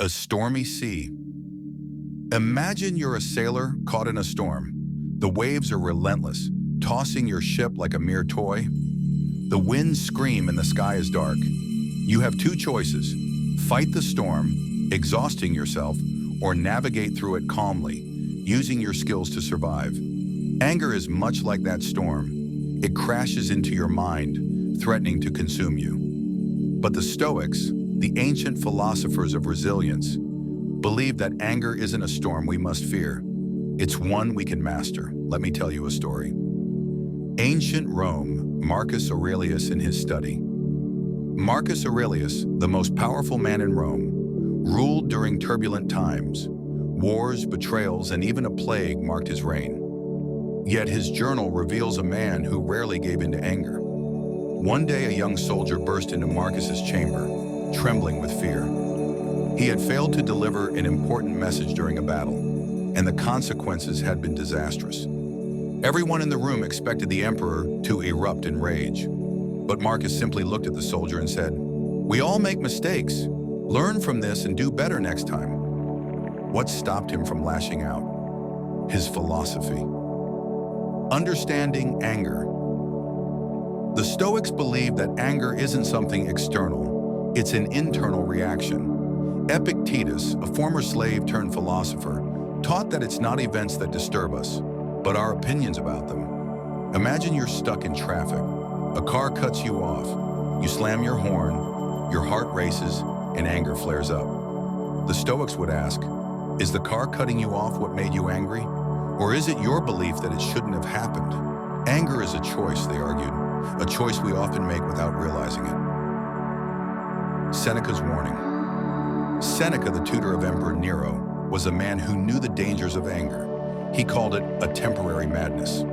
A stormy sea. Imagine you're a sailor caught in a storm. The waves are relentless, tossing your ship like a mere toy. The winds scream and the sky is dark. You have two choices: fight the storm, exhausting yourself, or navigate through it calmly, using your skills to survive. Anger is much like that storm. It crashes into your mind, threatening to consume you. But the Stoics, the ancient philosophers of resilience, believe that anger isn't a storm we must fear. It's one we can master. Let me tell you a story. Ancient Rome, Marcus Aurelius in his study. Marcus Aurelius, the most powerful man in Rome, ruled during turbulent times. Wars, betrayals, and even a plague marked his reign. Yet his journal reveals a man who rarely gave in to anger. One day, a young soldier burst into Marcus's chamber, trembling with fear. He had failed to deliver an important message during a battle, and the consequences had been disastrous. Everyone in the room expected the emperor to erupt in rage. But Marcus simply looked at the soldier and said, "We all make mistakes. Learn from this and do better next time." What stopped him from lashing out? His philosophy. Understanding anger. The Stoics believe that anger isn't something external, it's an internal reaction. Epictetus, a former slave turned philosopher, taught that it's not events that disturb us, but our opinions about them. Imagine you're stuck in traffic. A car cuts you off. You slam your horn, your heart races, and anger flares up. The Stoics would ask, is the car cutting you off what made you angry? Or is it your belief that it shouldn't have happened? Anger is a choice, they argued, a choice we often make without realizing it. Seneca's warning. Seneca, the tutor of Emperor Nero, was a man who knew the dangers of anger. He called it a temporary madness.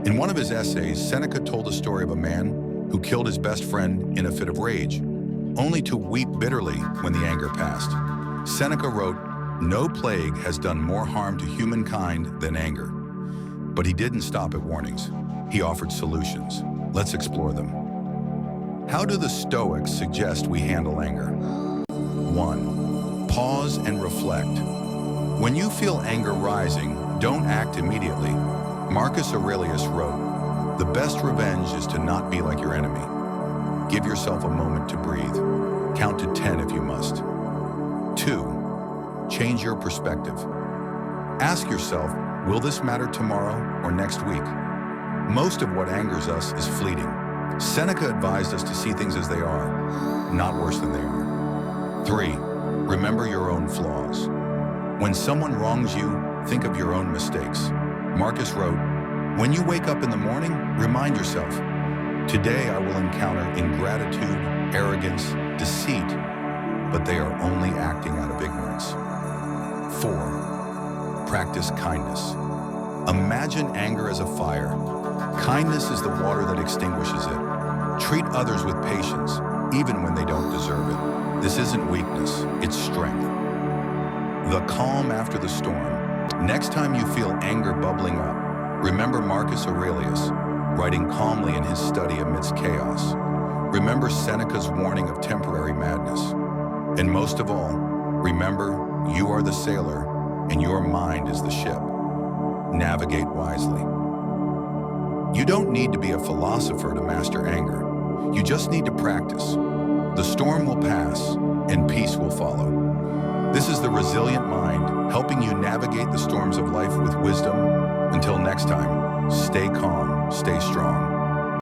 In one of his essays, Seneca told the story of a man who killed his best friend in a fit of rage, only to weep bitterly when the anger passed. Seneca wrote, "No plague has done more harm to humankind than anger." But he didn't stop at warnings. He offered solutions. Let's explore them. How do the Stoics suggest we handle anger? 1. Pause and reflect. When you feel anger rising, don't act immediately. Marcus Aurelius wrote, "The best revenge is to not be like your enemy." Give yourself a moment to breathe. Count to 10 if you must. 2. Change your perspective. Ask yourself, will this matter tomorrow or next week? Most of what angers us is fleeting. Seneca advised us to see things as they are, not worse than they are. 3. Remember your own flaws. When someone wrongs you, think of your own mistakes. Marcus wrote, "When you wake up in the morning, remind yourself, today I will encounter ingratitude, arrogance, deceit, but they are only acting out of ignorance." 4. Practice kindness. Imagine anger as a fire. Kindness is the water that extinguishes it. Treat others with patience, even when they don't deserve it. This isn't weakness, it's strength. The calm after the storm. Next time you feel anger bubbling up, remember Marcus Aurelius, writing calmly in his study amidst chaos. Remember Seneca's warning of temporary madness. And most of all, remember you are the sailor and your mind is the ship. Navigate wisely. You don't need to be a philosopher to master anger. You just need to practice. The storm will pass and peace will follow. This is the Resilient Mind, helping you navigate the storms of life with wisdom. Until next time, stay calm, stay strong.